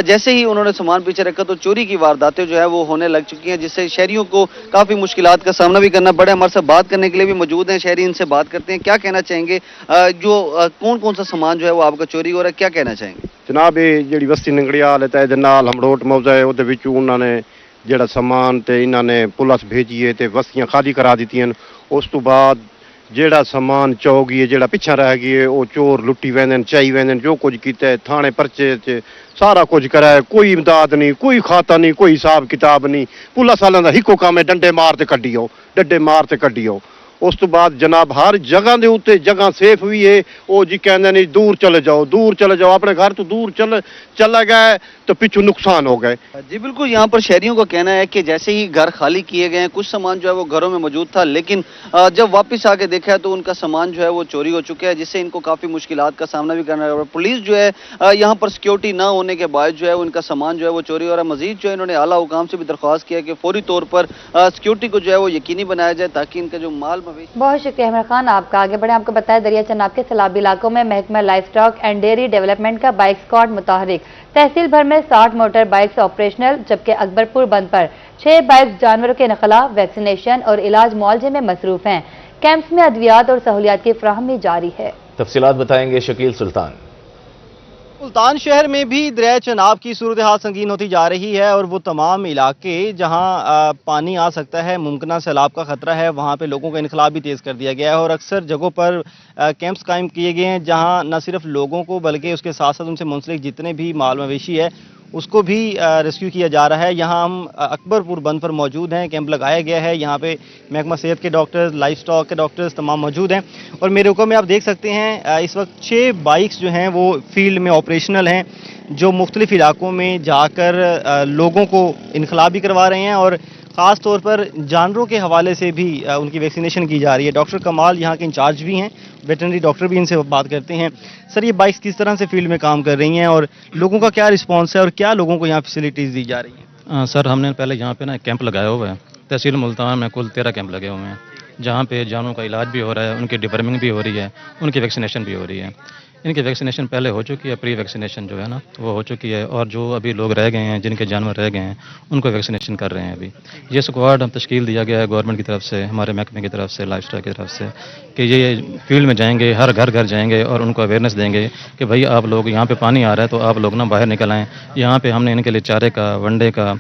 जैसे ही उन्होंने सामान पीछे रखा तो चोरी की वारदातें जो है वो होने लग चुकी हैं, जिससे शहरियों को काफ़ी मुश्किलात का सामना भी करना पड़ा। हमारे साथ बात करने के लिए भी मौजूद हैं शहरी, इनसे बात करते हैं। क्या कहना चाहेंगे, जो कौन कौन सा सामान जो है वो आपका चोरी हो रहा है, क्या कहना चाहेंगे? जनाब ये ਜਿਹੜੀ ਬਸਤੀ ਨੰਗੜਿਆਲ ਹੈ ਤੇ ਨਾਲ ਹਮੜੋਟ ਮੌਜਾ ਹੈ ਉਹਦੇ ਵਿੱਚ ਉਹਨਾਂ ਨੇ ਜਿਹੜਾ ਸਮਾਨ ਤੇ ਇਹਨਾਂ ਨੇ ਪੁਲਿਸ ਭੇਜੀ ਹੈ ਤੇ ਬਸਤੀਆਂ ਖਾਲੀ ਕਰਾ ਦਿੱਤੀਆਂ। ਉਸ ਤੋਂ ਬਾਅਦ ਜਿਹੜਾ ਸਮਾਨ ਚੌਗੀ ਹੈ ਜਿਹੜਾ ਪਿੱਛਾ ਰਹਿ ਗਈ ਹੈ ਉਹ ਚੋਰ ਲੁੱਟੀ ਵੈਂਦੇ ਨੇ, ਚਾਈ ਵੈਂਦੇ ਨੇ, ਜੋ ਕੁਝ ਕੀਤਾ ਹੈ ਥਾਣੇ ਪਰਚੇ 'ਚ ਸਾਰਾ ਕੁਝ ਕਰਾਇਆ, ਕੋਈ ਇਮਦਾਦ ਨਹੀਂ, ਕੋਈ ਖਾਤਾ ਨਹੀਂ, ਕੋਈ ਹਿਸਾਬ ਕਿਤਾਬ ਨਹੀਂ। ਪੁਲਿਸ ਵਾਲਿਆਂ ਦਾ ਇੱਕੋ ਕੰਮ ਹੈ ਡੰਡੇ ਮਾਰ ਤੇ ਕੱਢੀਓ, ਡੰਡੇ ਮਾਰ ਤੇ ਕੱਢੀਓ। ਉਸ ਤੋਂ ਬਾਅਦ ਜਨਾਬ ਹਰ ਜਗ੍ਹਾ ਦੇ ਉੱਤੇ ਜਗ੍ਹਾ ਸੇਫ ਵੀ ਹੈ, ਉਹ ਜੀ ਕਹਿੰਦੇ ਨੇ ਦੂਰ ਚਲੇ ਜਾਓ, ਦੂਰ चले जाओ, अपने घर तो दूर चला गए तो पीछू नुकसान हो गए। जी बिल्कुल, यहाँ पर शहरियों का कहना है कि जैसे ही घर खाली किए गए हैं, कुछ सामान जो है वो घरों में मौजूद था, लेकिन जब वापस आके देखा तो उनका सामान जो है वो चोरी हो चुका है, जिससे इनको काफ़ी मुश्किलात का सामना भी करना है। पुलिस जो है यहाँ पर सिक्योरिटी ना होने के बाद जो है उनका सामान जो है वो चोरी हो रहा है। मजीद जो है इन्होंने आला हुकाम से भी दरख्वास्त किया कि फौरी तौर पर सिक्योरिटी को जो है वो यकीनी बनाया जाए ताकि इनका जो माल मवेशी। बहुत शुक्रिया अहमद खान, आपका। आगे बढ़े, आपको बताया दरिया चनाब के सैलाबी इलाकों में महकमा life stock and dairy development का बाइक स्क्वाड मुतहरिक। तहसील भर में 60 मोटर बाइक्स ऑपरेशनल, जबकि अकबरपुर बंद पर 6 बाइक्स जानवरों के नकला, वैक्सीनेशन और इलाज मुआवजे में मसरूफ हैं। कैंप्स में अद्वियात और सहूलियात की फ्राहमी जारी है। तफसीलात बताएंगे शकील सुल्तान। मुल्तान शहर में भी दरिया चनाब की सूरत हाल संगीन होती जा रही है और वो तमाम इलाके जहां पानी आ सकता है, मुमकिन सैलाब का खतरा है, वहां पे लोगों का इनखला भी तेज़ कर दिया गया है और अक्सर जगहों पर कैंप्स कायम किए गए हैं जहां न सिर्फ लोगों को बल्कि उसके साथ साथ उनसे मुंसलिक जितने भी माल मवेशी है उसको भी रेस्क्यू किया जा रहा है। यहाँ हम अकबरपुर बंद पर मौजूद हैं, कैंप लगाया गया है, यहाँ पे महकमा सेहत के डॉक्टर्स, लाइफ स्टॉक के डॉक्टर्स तमाम मौजूद हैं और मेरे हुक्म में आप देख सकते हैं इस वक्त 6 बाइक्स जो हैं वो फील्ड में ऑपरेशनल हैं, जो मुख्तलिफ इलाकों में जाकर लोगों को इनखला भी करवा रहे हैं और ख़ास तौर पर जानवरों के हवाले से भी उनकी वैक्सीनेशन की जा रही है। डॉक्टर कमाल यहाँ के इंचार्ज भी हैं, वेटरनरी डॉक्टर भी, इनसे बात करते हैं। सर, ये बाइक्स किस तरह से फील्ड में काम कर रही हैं और लोगों का क्या रिस्पांस है और क्या लोगों को यहाँ फैसिलिटीज़ दी जा रही हैं? सर, हमने पहले यहाँ पे ना एक कैंप लगाया हुआ है। तहसील मुल्तान में कुल 13 कैंप लगे हुए हैं जहाँ पे जानवरों का इलाज भी हो रहा है, उनकी डिवर्मिंग भी हो रही है, उनकी वैक्सीनेशन भी हो रही है। इनकी वैक्सीनेशन पहले हो चुकी है, प्री वैक्सीनेशन जो है ना वो हो चुकी है और जो अभी लोग रह गए हैं, जिनके जानवर रह गए हैं, उनको वैक्सीनेशन कर रहे हैं अभी। ये स्क्वाड हम तश्कील दिया गया है गवर्नमेंट की तरफ से, हमारे महकमे की तरफ से, लाइफ स्टॉक की तरफ से, कि ये फील्ड में जाएंगे, हर घर घर जाएंगे और उनको अवेयरनेस देंगे कि भाई आप लोग यहाँ पे पानी आ रहा है तो आप लोग ना बाहर निकल आएँ। यहाँ पे हमने इनके लिए चारे का, वनडे का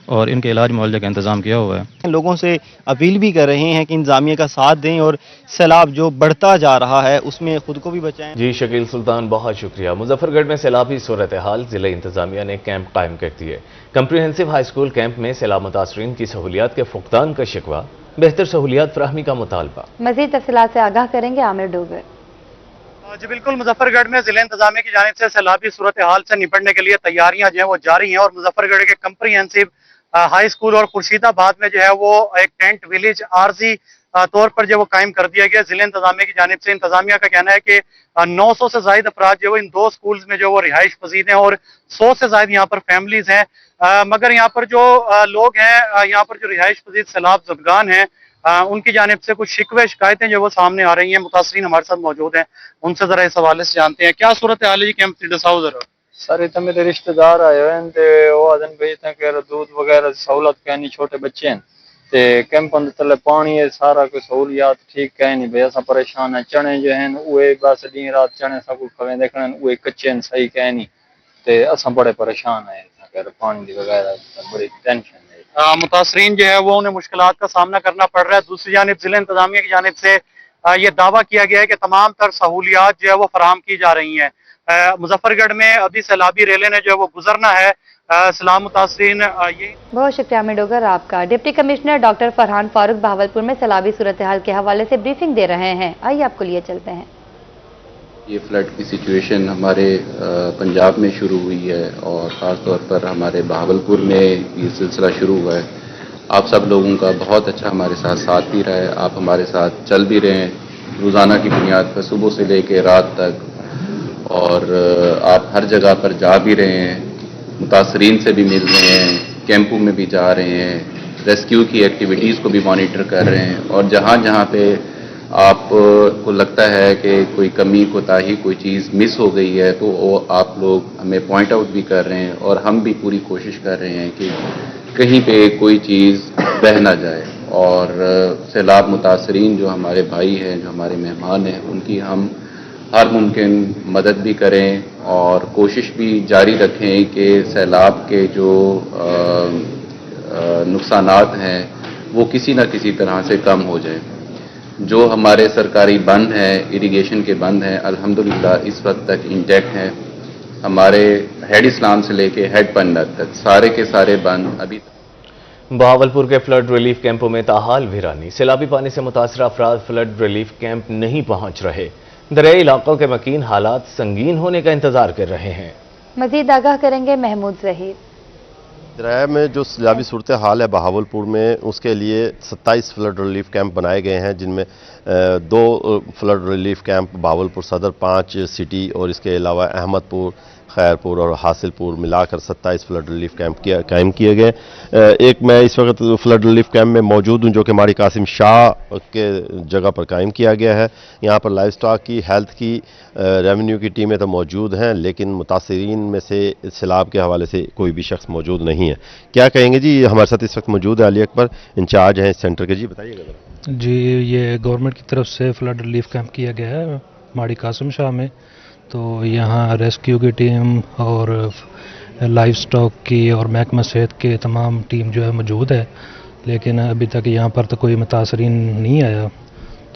और इनके इलाज मुआवजे का इंतजाम किया हुआ है। लोगों से अपील भी कर रहे हैं कि इंतजामिया का साथ दें और सैलाब जो बढ़ता जा रहा है उसमें खुद को भी बचाएं। जी शकील सुल्तान, बहुत शुक्रिया। मुजफ्फरगढ़ में सैलाबी सूरत हाल, जिला इंतजामिया ने कैंप कायम कर दिए। कंप्रीहेंसिव हाई स्कूल कैंप में सैलाब मुतासरीन की सहूलियात के फुकदान का शिकवा, बेहतर सहूलियात फराहमी का मुतालबा। मजीद तफसीलात से आगाह करेंगे आमिर डोगर। जी बिल्कुल, मुजफ्फरगढ़ में जिला इंतजामिया की जानिब से सैलाबी सूरत हाल से निपटने के लिए तैयारियां जो है वो जारी हैं और मुजफ्फरगढ़ के कंप्रीहेंसिव हाई स्कूल और खुर्शीदाबाद में जो है वो एक टेंट विलेज आरजी तौर पर जो वो कायम कर दिया गया जिला इंतजामिया की जानिब से। इंतजामिया का कहना है कि 900 से ज्यादा अफराद जो इन 2 स्कूल्स में जो वो रिहाइश पजीद हैं और 100 से ज्यादा यहाँ पर फैमिलीज हैं। मगर यहाँ पर जो लोग हैं, यहाँ पर जो रिहाइश पजीद सैलाब ज़दगान हैं, उनकी जानिब से कुछ शिकवे शिकायतें जो वो सामने आ रही हैं। मुतासरीन हमारे साथ मौजूद हैं, उनसे जरा इस हवाले से जानते हैं क्या सूरत हाल है जी कैंप से। दसाओ जरा सर, इतने मेरे रिश्तेदार आए हुए हैं ते वो आदन भेजते हैं कि दूध वगैरह सहूलत कहनी, छोटे बच्चे हैं ते कैंप अंदर तले पानी है, सारा कोई सहूलियात ठीक कह नहीं भाई। असा परेशान है, चने जो हैं वो बस दिन रात चने सब कुछ खवे देखने वो कच्चे हैं, सही कह नहीं ते असा बड़े परेशान है पानी वगैरह, बड़ी टेंशन है। मुतासरीन जो है वो उन्हें मुश्किलात का सामना करना पड़ रहा है। दूसरी जानिब जिला इंतजामिया की जानिब से ये दावा किया गया है कि तमाम तर सहूलियात जो है वो फराहम की जा रही हैं। मुजफ्फरगढ़ में अभी सैलाबी रेले ने जो है वो गुजरना है। सलाम मुतासरीन, ये बहुत शुक्रिया अमिर डोगर आपका। Deputy commissioner doctor Farhan Farooq Bahawalpur में सैलाबी सूरत हाल के हवाले से ब्रीफिंग दे रहे हैं। आइए आपको लिए चलते हैं। ये फ्लड की सिचुएशन हमारे पंजाब में शुरू हुई है और ख़ास तौर पर हमारे बहावलपुर में ये सिलसिला शुरू हुआ है। आप सब लोगों का बहुत अच्छा हमारे साथ भी रहा है, आप हमारे साथ चल भी रहे हैं रोज़ाना की बुनियाद पर सुबह से लेकर रात तक, और आप हर जगह पर जा भी रहे हैं, मुतासरीन से भी मिल रहे हैं, कैंपों में भी जा रहे हैं, रेस्क्यू की एक्टिविटीज़ को भी मॉनिटर कर रहे हैं, और जहाँ जहाँ पे आपको लगता है कि कोई कमी कोताही कोई चीज़ मिस हो गई है तो वो आप लोग हमें पॉइंट आउट भी कर रहे हैं, और हम भी पूरी कोशिश कर रहे हैं कि कहीं पे कोई चीज़ बह ना जाए। और सैलाब मुतासरीन जो हमारे भाई हैं, जो हमारे मेहमान हैं, उनकी हम हर मुमकिन मदद भी करें और कोशिश भी जारी रखें कि सैलाब के जो नुकसानात हैं वो किसी न किसी तरह से कम हो जाए। जो हमारे सरकारी बंद हैं, इरिगेशन के बंद हैं, अल्हम्दुलिल्लाह इस वक्त तक इंटैक्ट हैं। हमारे हेड इस्लाम से लेके हेड पंडत तक सारे के सारे बंद अभी बहावलपुर के फ्लड रिलीफ कैंपों में ताहाल वीरानी। सैलाबी पानी से मुतासर अफराद फ्लड रिलीफ कैंप नहीं पहुंच रहे। दरियाई इलाकों के मकीन हालात संगीन होने का इंतजार कर रहे हैं। मजीद आगाह करेंगे महमूद जहीर। दरिया में जो सैलाबी सूरत हाल है बहावलपुर में, उसके लिए 27 फ्लड रिलीफ कैंप बनाए गए हैं, जिनमें 2 फ्लड रिलीफ कैंप बहावलपुर सदर, 5 सिटी और इसके अलावा अहमदपुर, खैरपुर और हासिलपुर मिलाकर 27 फ्लड रिलीफ कैंप कायम किए गए। एक मैं इस वक्त फ्लड रिलीफ कैंप में मौजूद हूं जो कि माड़ी कासिम शाह के जगह पर कायम किया गया है। यहाँ पर लाइफ स्टॉक की, हेल्थ की, रेवेन्यू की टीमें तो मौजूद हैं, लेकिन मुतासरीन में से सैलाब के हवाले से कोई भी शख्स मौजूद नहीं है। क्या कहेंगे जी? हमारे साथ इस वक्त मौजूद है अली अकबर, इंचार्ज हैं इस सेंटर के। जी बताइएगा। जी, ये गवर्नमेंट की तरफ से फ्लड रिलीफ कैंप किया गया है माड़ी कासिम शाह में। तो यहाँ रेस्क्यू की टीम और लाइफ स्टॉक की और महकमा सेहत के तमाम टीम जो है मौजूद है, लेकिन अभी तक यहाँ पर तो कोई मुतासरीन नहीं आया।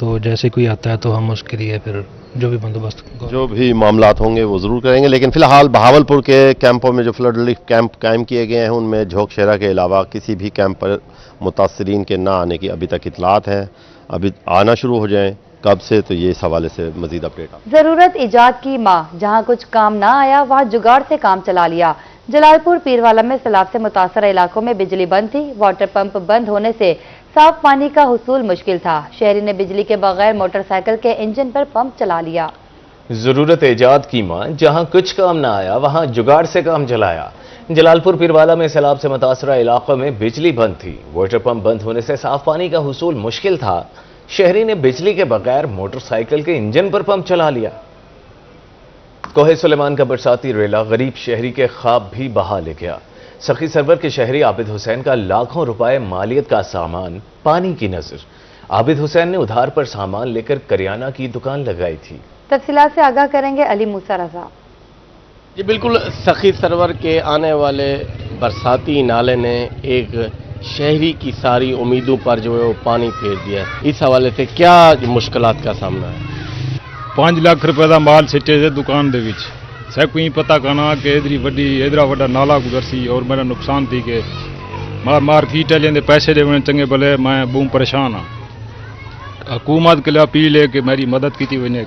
तो जैसे कोई आता है तो हम उसके लिए फिर जो भी बंदोबस्त, जो भी मामलात होंगे वो ज़रूर करेंगे। लेकिन फ़िलहाल बहावलपुर के कैंपों में जो फ्लड रिलीफ कैंप कायम किए गए हैं उनमें झोंक शेरा के अलावा किसी भी कैंप पर मुतासरीन के ना आने की अभी तक इतलात हैं। अभी आना शुरू हो जाएँ कब से, तो ये इस हवाले से मजीद अपडेट। जरूरत इजाद की माँ, जहाँ कुछ काम ना आया वहाँ जुगाड़ से काम चला लिया। जलालपुर पीरवाला में सैलाब से मुतासर इलाकों में बिजली बंद थी। वाटर पंप बंद होने से साफ पानी का हुसूल मुश्किल था। शहरी ने बिजली के बगैर मोटरसाइकिल के इंजन पर पंप चला लिया। जरूरत इजाद की माँ, जहाँ कुछ काम ना आया वहाँ जुगाड़ से काम चलाया। जलालपुर पीरवाला में सैलाब से मुतासर इलाकों में बिजली बंद थी। वाटर पंप बंद होने से साफ पानी का हुसूल मुश्किल था। शहरी ने बिजली के बगैर मोटरसाइकिल के इंजन पर पंप चला लिया। कोहे सुलेमान का बरसाती रेला गरीब शहरी के ख्वाब भी बहा ले गया। सखी सरवर के शहरी आबिद हुसैन का लाखों रुपए मालियत का सामान पानी की नजर। आबिद हुसैन ने उधार पर सामान लेकर करियाना की दुकान लगाई थी। तफसीलात से आगाह करेंगे अली मूसा रजा। जी बिल्कुल, सखी सरवर के आने वाले बरसाती नाले ने एक शहरी की सारी उम्मीदों पर जो है वो पानी फेर दिया। इस हवाले से क्या मुश्किलात का सामना है? 5 लाख रुपए का माल सिटे से दुकान दे विच सब कोई पता करना कि इधरा वड्डा नाला गुजरसी और मेरा नुकसान थी कि मार फीट लेंदे पैसे दे चंगे भले। मैं बहुत परेशान हाँ। हुकूमत के लिए अपील है कि मेरी मदद की वने।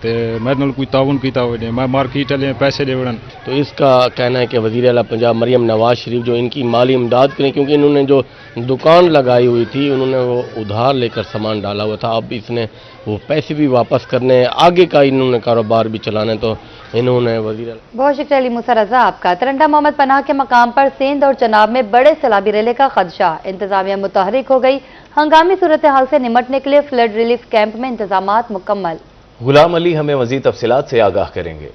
تے میرے نال کوئی تعاون کیتا ہوئے نہیں، میں مارکیٹ والے پیسے دے وڑن۔ تو اس کا کہنا ہے کہ وزیر اعلیٰ پنجاب مریم نواز شریف جو ان کی مالی امداد کریں، کیونکہ انہوں نے جو دکان لگائی ہوئی تھی انہوں نے وہ ادھار لے کر سامان ڈالا ہوا تھا، اب اس نے وہ پیسے بھی واپس کرنے ہیں، آگے کا انہوں نے کاروبار بھی چلانا ہے، تو انہوں نے وزیر اعلیٰ۔ بہت شکریہ علی موسیٰ رضا آپ کا۔ ترنڈا محمد پناہ کے مقام پر سندھ اور چناب میں بڑے سیلابی ریلے کا خدشہ، انتظامیہ متحرک ہو گئی، ہنگامی صورتحال سے نمٹنے کے لیے فلڈ ریلیف کیمپ میں انتظامات مکمل۔ غلام علی ہمیں مزید تفصیلات سے آگاہ کریں گے۔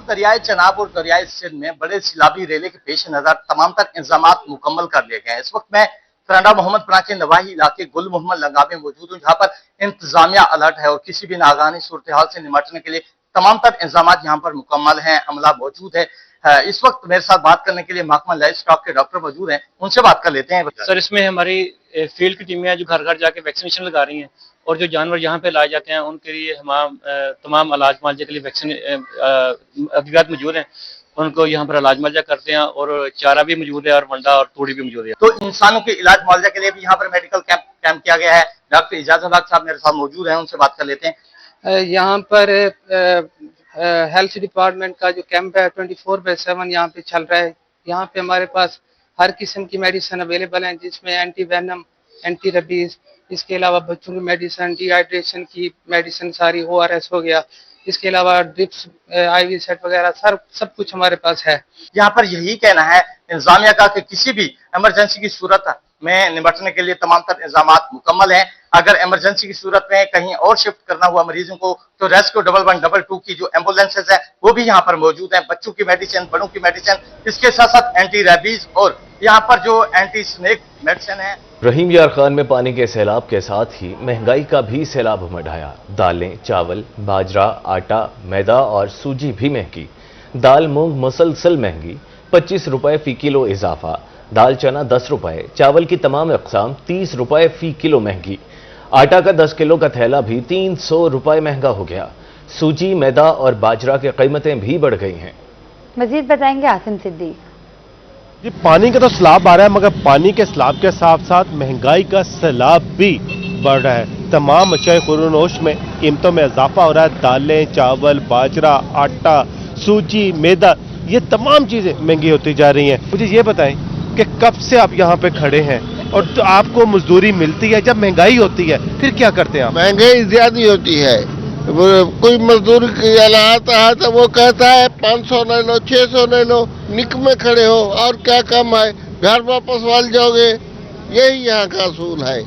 دریائے چناب اور دریائے سندھ میں بڑے سیلابی ریلے کے پیش نظر تمام تر انتظامات مکمل کر لیے گئے ہیں۔ اس وقت میں ترنڈا محمد پناہ کے نواحی علاقے گل محمد لنگا میں موجود ہوں، جہاں پر انتظامیہ الرٹ ہے اور کسی بھی ناگہانی صورتحال سے نمٹنے کے لیے تمام تر انتظامات یہاں پر مکمل ہیں، عملہ موجود ہے۔ اس وقت میرے ساتھ بات کرنے کے لیے محکمہ لائف سٹاک کے ڈاکٹر موجود ہیں، ان سے بات کر لیتے ہیں۔ سر اس میں ہماری فیلڈ کی ٹیمیں ہیں جو گھر گھر جا کے ویکسینیشن لگا رہی ہیں، اور جو جانور یہاں پہ لائے جاتے ہیں ان کے لیے تمام علاج معالجے کے لیے ویکسین ادویات موجود ہیں، ان کو یہاں پر علاج معالجہ کرتے ہیں، اور چارہ بھی موجود ہے اور منڈا اور توڑی بھی موجود ہے۔ تو انسانوں کے علاج معالجہ کے لیے بھی یہاں پر میڈیکل کیمپ کیا گیا ہے۔ ڈاکٹر اجازت حق صاحب میرے ساتھ موجود ہیں، ان سے بات کر لیتے ہیں۔ یہاں پر ہیلتھ ڈپارٹمنٹ کا جو کیمپ ہے 24/7 یہاں پہ چل رہا ہے۔ یہاں پہ ہمارے پاس ہر قسم کی میڈیسن اویلیبل ہیں، جس میں اینٹی وینم، اینٹی ریبیز، اس کے علاوہ بچوں کی میڈیسن، ڈی ہائیڈریشن کی میڈیسن ساری، ORS ہو گیا، اس کے علاوہ ڈرپس، IV سیٹ وغیرہ سب کچھ ہمارے پاس ہے۔ یہاں پر یہی کہنا ہے انتظامیہ کا کہ کسی بھی ایمرجنسی کی صورت میں نمٹنے کے لیے تمام تر انتظامات مکمل ہیں۔ اگر ایمرجنسی کی صورت میں کہیں اور شفٹ کرنا ہوا مریضوں کو تو ریسکیو 1122 کی جو ایمبولینسز ہیں وہ بھی یہاں پر موجود ہیں، بچوں کی میڈیسن، بڑوں کی میڈیسن، اس کے ساتھ ساتھ اینٹی ریبیز اور یہاں پر جو اینٹی سنیک میڈیسن ہے۔ رحیم یار خان میں پانی کے سیلاب کے ساتھ ہی مہنگائی کا بھی سیلاب امڈ آیا۔ دالیں، چاول، باجرہ، آٹا، میدا اور سوجی بھی مہنگی۔ دال مونگ مسلسل مہنگی، 25 روپے فی کلو اضافہ، دال چنا 10 روپے، چاول کی تمام اقسام 30 روپے فی کلو مہنگی، آٹا کا 10 کلو کا تھیلا بھی 300 روپے مہنگا ہو گیا۔ سوجی، میدا اور باجرہ کی قیمتیں بھی بڑھ گئی ہیں۔ مزید بتائیں گے عاصم صدیقی۔ جی پانی کا تو سیلاب آ رہا ہے، مگر پانی کے سیلاب کے ساتھ ساتھ مہنگائی کا سیلاب بھی بڑھ رہا ہے۔ تمام اشیاء خوردونوش میں قیمتوں میں اضافہ ہو رہا ہے۔ دالیں، چاول، باجرہ، آٹا، سوجی، میدا، یہ تمام چیزیں مہنگی ہوتی جا رہی ہیں۔ مجھے یہ بتائیں کہ کب سے آپ یہاں پہ کھڑے ہیں اور تو آپ کو مزدوری ملتی ہے؟ جب مہنگائی ہوتی ہے پھر کیا کرتے ہیں آپ؟ مہنگائی زیادہ ہوتی ہے، کوئی مزدور آتا ہے تو وہ کہتا ہے 500 لے لو، 600 لے لو، نک میں کھڑے ہو اور کیا کم ہے، گھر واپس وال جاؤ گے، یہی یہاں کا اصول ہے۔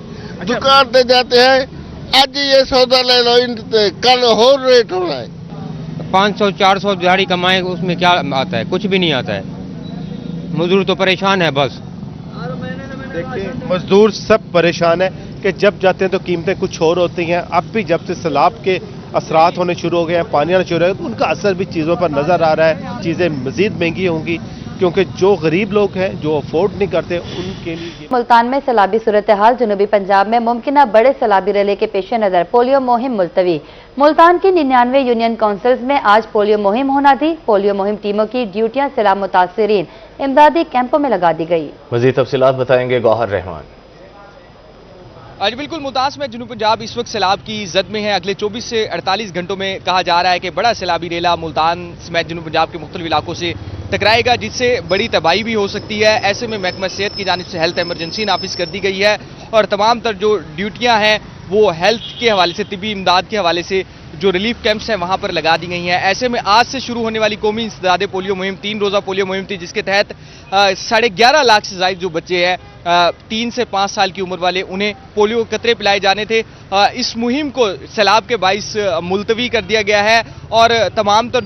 دکان پہ جاتے ہیں، آج یہ سودا لے لو، کل اور ریٹ ہو رہا ہے۔ 500-400 دیہڑی کمائیں، اس میں کیا آتا ہے؟ کچھ بھی نہیں آتا ہے، مزدور تو پریشان ہے بس۔ دیکھیں مزدور سب پریشان ہیں کہ جب جاتے ہیں تو قیمتیں کچھ اور ہوتی ہیں۔ اب بھی جب سے سیلاب کے اثرات ہونے شروع ہو گئے ہیں، پانی آنا شروع ہو گیا، تو ان کا اثر بھی چیزوں پر نظر آ رہا ہے۔ چیزیں مزید مہنگی ہوں گی کیونکہ جو غریب لوگ ہیں، جو افورڈ نہیں کرتے، ان کے لیے ملتان میں سیلابی صورتحال، جنوبی پنجاب میں ممکنہ بڑے سیلابی ریلے کے پیش نظر پولیو مہم ملتوی۔ ملتان کی 99 یونین کونسلز میں آج پولیو مہم ہونا تھی۔ پولیو مہم ٹیموں کی ڈیوٹیاں سیلاب متاثرین امدادی کیمپوں میں لگا دی گئی۔ مزید تفصیلات بتائیں گے گوہر رحمان۔ آج بالکل ملتان میں جنوب پنجاب اس وقت سیلاب کی زد میں ہے۔ اگلے 24 سے 48 گھنٹوں میں کہا جا رہا ہے کہ بڑا سیلابی ریلا ملتان سمیت جنوب پنجاب کے مختلف علاقوں سے ٹکرائے گا، جس سے بڑی تباہی بھی ہو سکتی ہے۔ ایسے میں محکمہ صحت کی جانب سے ہیلتھ ایمرجنسی نافذ کر دی گئی ہے، اور تمام تر جو ڈیوٹیاں ہیں وہ ہیلتھ کے حوالے سے، طبی امداد کے حوالے سے جو ریلیف کیمپس ہیں وہاں پر لگا دی گئی ہیں۔ ایسے میں آج سے شروع ہونے والی قومی انسداد پولیو مہم 3 روزہ پولیو مہم تھی، جس کے تحت 11.5 لاکھ سے زائد جو بچے ہیں 3 سے 5 سال کی عمر والے، انہیں پولیو قطرے پلائے جانے تھے۔ اس مہم کو سیلاب کے باعث ملتوی کر دیا گیا ہے، اور تمام تر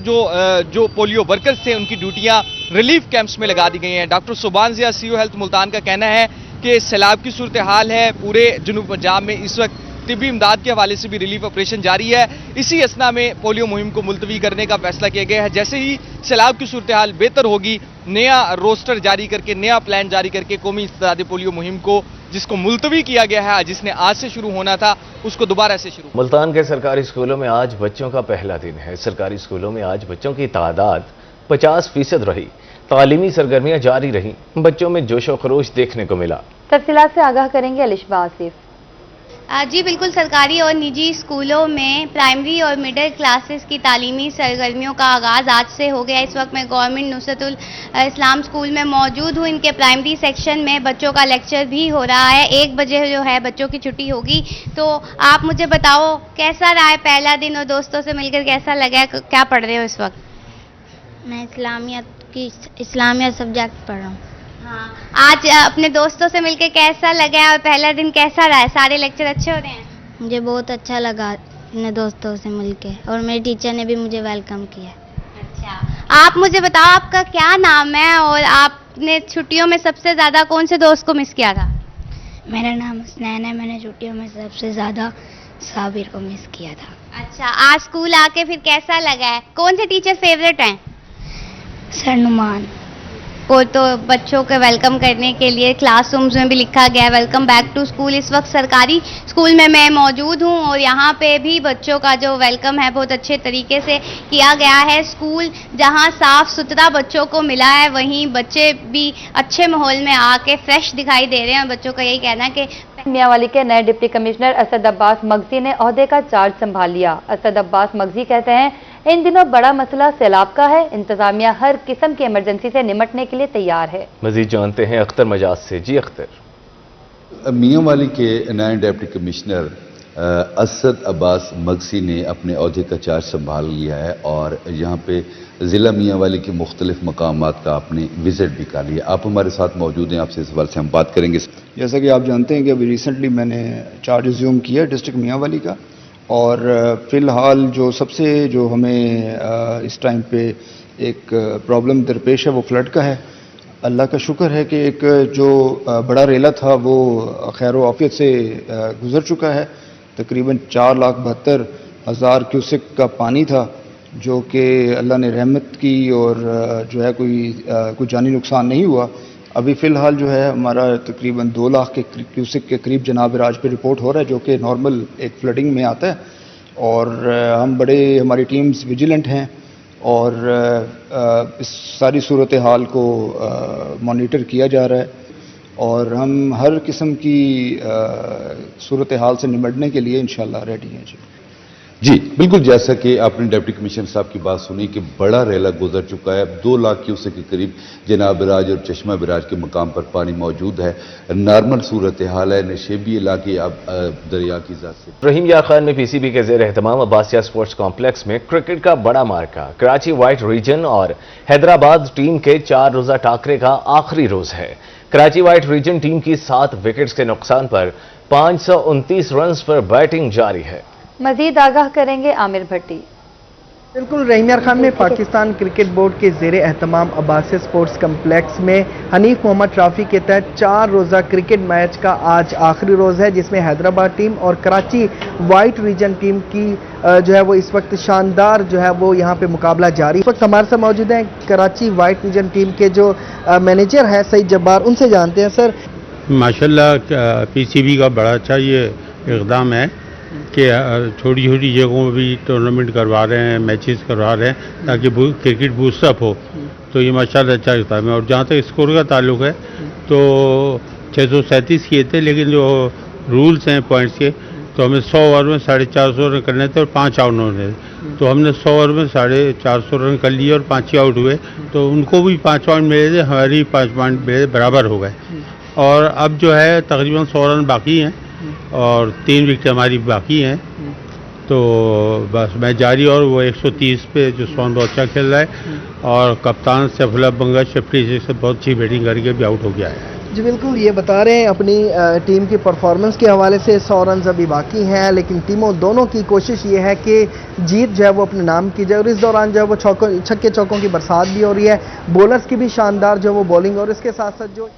جو پولیو ورکرز تھے ان کی ڈیوٹیاں ریلیف کیمپس میں لگا دی گئی ہیں۔ Doctor Soban Zia CEO health Multan کا کہنا ہے کہ سیلاب کی صورتحال ہے پورے جنوب پنجاب میں، اس وقت طبی امداد کے حوالے سے بھی ریلیف آپریشن جاری ہے۔ اسی اسنا میں پولیو مہم کو ملتوی کرنے کا فیصلہ کیا گیا ہے۔ جیسے ہی سیلاب کی صورتحال بہتر ہوگی، نیا روسٹر جاری کر کے، نیا پلان جاری کر کے قومی انسداد پولیو مہم کو، جس کو ملتوی کیا گیا ہے، جس نے آج سے شروع ہونا تھا، اس کو دوبارہ سے شروع۔ ملتان کے سرکاری اسکولوں میں آج بچوں کا پہلا دن ہے۔ سرکاری اسکولوں میں آج بچوں کی تعداد 50% رہی۔ تعلیمی سرگرمیاں جاری رہیں، بچوں میں جوش و خروش دیکھنے کو ملا۔ تفصیلات سے آگاہ کریں گے الشبہ آصف۔ जी बिल्कुल, सरकारी और निजी स्कूलों में प्राइमरी और मिडिल क्लासेस की तालीमी सरगर्मियों का आगाज़ आज से हो गया। इस वक्त मैं गवर्नमेंट नुसरतुल इस्लाम स्कूल में मौजूद हूँ। इनके प्राइमरी सेक्शन में बच्चों का लेक्चर भी हो रहा है। 1 बजे जो है बच्चों की छुट्टी होगी। तो आप मुझे बताओ कैसा रहा है पहला दिन और दोस्तों से मिलकर कैसा लगा है? क्या पढ़ रहे हो इस वक्त? मैं इस्लामियत सब्जेक्ट पढ़ रहा हूँ। हाँ, आज अपने दोस्तों से मिलकर कैसा लगा है और पहला दिन कैसा रहा है? सारे लेक्चर अच्छे हो रहे हैं? मुझे बहुत अच्छा लगा अपने दोस्तों से मिलके और मेरे टीचर ने भी मुझे वेलकम किया। अच्छा, आप मुझे बताओ आपका क्या नाम है और आपने छुट्टियों में सबसे ज़्यादा कौन से दोस्त को मिस किया था? मेरा नाम हुसनैन है। मैंने छुट्टियों में सबसे ज़्यादा साबिर को मिस किया था। अच्छा, आज स्कूल आके फिर कैसा लगा है? कौन से टीचर फेवरेट हैं? सर नुमान को तो बच्चों के वेलकम करने के लिए क्लासरूम्स में भी लिखा गया है वेलकम बैक टू स्कूल। इस वक्त सरकारी स्कूल में मैं मौजूद हूं और यहाँ पे भी बच्चों का जो वेलकम है बहुत अच्छे तरीके से किया गया है। स्कूल जहाँ साफ सुथरा बच्चों को मिला है, वहीं बच्चे भी अच्छे माहौल में आके फ्रेश दिखाई दे रहे हैं। बच्चों का यही कहना है कि मियांवाली के नए डिप्टी कमिश्नर असद अब्बास मगजी ने ओहदे का चार्ज संभाल लिया। असद अब्बास मगजी कहते हैं इन दिनों बड़ा मसला सैलाब का है। इंतजामिया हर किस्म की इमरजेंसी से निमटने के लिए तैयार है। मजीद जानते हैं अख्तर मजाज से। जी अख्तर। मियांवाली के नए डिप्टी कमिश्नर असद अब्बास मगसी ने अपने ओहदे का चार्ज संभाल लिया है और यहाँ पे ज़िला मियांवाली के मुख्तलिफ मकामात का आपने विजिट भी कर लिया। आप हमारे साथ मौजूद हैं, आपसे इस सवाल से हम बात करेंगे। जैसा कि आप जानते हैं कि अभी रिसेंटली मैंने चार्ज रिज्यूम किया डिस्ट्रिक्ट मियांवाली का और फ़िलहाल जो हमें इस टाइम पे एक प्रॉब्लम दरपेश है वो फ्लड का है। अल्लाह का शुक्र है कि एक जो बड़ा रेला था वो खैर व आफियत से गुज़र चुका है। तकरीबन 4,72,000 क्यूसेक का पानी था जो कि अल्लाह ने रहमत की और जो है कोई जानी नुकसान नहीं हुआ। अभी फ़िलहाल जो है हमारा तकरीबन 2 लाख के क्यूसेक के करीब जनाब राज पे रिपोर्ट हो रहा है जो कि नॉर्मल एक फ्लडिंग में आता है और हमारी टीम्स विजिलेंट हैं और इस सारी सूरत हाल को मॉनिटर किया जा रहा है और हम हर किस्म की सूरत हाल से निपटने के लिए इंशाल्लाह रेडी हैं। जी बिल्कुल, जैसा कि आपने डिप्टी कमिश्नर साहब की बात सुनी कि बड़ा रेला गुजर चुका है। 2 लाख क्यूसेक के करीब जनाब राज और चश्मा बिराज के मकाम पर पानी मौजूद है। नॉर्मल सूरत हाल है। नशेबी इलाके अब दरिया की ज़ात से। रहीम यार खान में पीसीबी के ज़ेर एहतमाम अब्बासिया स्पोर्ट्स कॉम्प्लेक्स में क्रिकेट का बड़ा मार्का कराची व्हाइट रीजन और हैदराबाद टीम के 4 रोज़ा टाकरे का आखिरी रोज है। कराची व्हाइट रीजन टीम की 7 विकेट्स के नुकसान पर 529 रन पर बैटिंग जारी है। मजीद आगाह करेंगे आमिर भट्टी। बिल्कुल, रहीम यार खान में पाकिस्तान क्रिकेट बोर्ड के ज़ेर एहतमाम अब्बासिया स्पोर्ट्स कम्प्लेक्स में हनीफ मोहम्मद ट्रॉफी के तहत 4 रोज़ा क्रिकेट मैच का आज आखिरी रोज़ है जिसमें हैदराबाद टीम और कराची व्हाइट रीजन टीम की जो है वो इस वक्त शानदार जो है वो यहाँ पे मुकाबला जारी। इस वक्त हमारे साथ मौजूद हैं कराची व्हाइट रीजन टीम के जो मैनेजर हैं सईद जब्बार, उनसे जानते हैं। सर माशाल्लाह पीसीबी का बड़ा अच्छा ये इक़दाम है कि छोटी छोटी जगहों में भी टूर्नामेंट करवा रहे हैं, मैचेस करवा रहे हैं ताकि क्रिकेट बूस्टअप हो। तो ये माशाल्लाह अच्छा इक़दाम है। और जहाँ तक स्कोर का ताल्लुक है तो 637 किए थे, लेकिन जो रूल्स हैं पॉइंट्स के तो हमें 100 ओवर में 450 रन करने थे और 5 आउट होने थे। तो हमने 100 ओवर में 450 रन कर लिए और 5 ही आउट हुए। तो उनको भी 5 पॉइंट मिले थे, हमारी 5 पॉइंट मिले, बराबर हो गए। और अब जो है तकरीबन 100 रन बाकी हैं और 3 विकेट हमारी बाकी हैं। तो बस मैच जारी और वो 130 पे जो स्वान बहुत अच्छा खेल रहा है और कप्तान सैफुल्लाह बंगा 56 से बहुत अच्छी बैटिंग करके भी आउट हो गया है। जी बिल्कुल, ये बता रहे हैं अपनी टीम की परफॉर्मेंस के हवाले से 100 रन अभी बाकी हैं, लेकिन टीमों दोनों की कोशिश ये है कि जीत जो है वो अपने नाम की जाए और इस दौरान जो है वो छक्के चौकों की बरसात भी हो रही है। बॉलर्स की भी शानदार जो है वो बॉलिंग और इसके साथ साथ जो